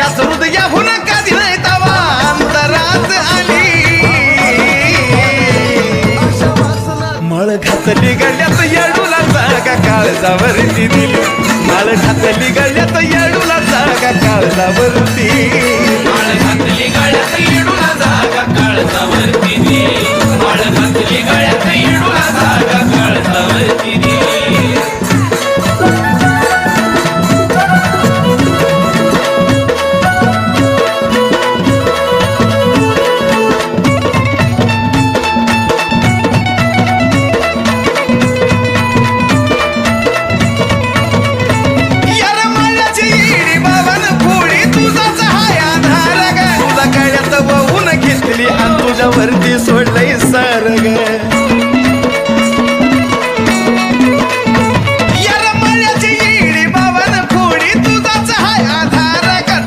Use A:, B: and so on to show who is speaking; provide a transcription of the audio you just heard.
A: माझ्याच हृदयाहून कधी नाही तवा अंतरात आली मळ घातली गळ्यात येडूला जागा काळजावरती दिली मळ घातली गळ्यात येडूला जागा काळजावरती
B: माळ घातली गळ्यात येडू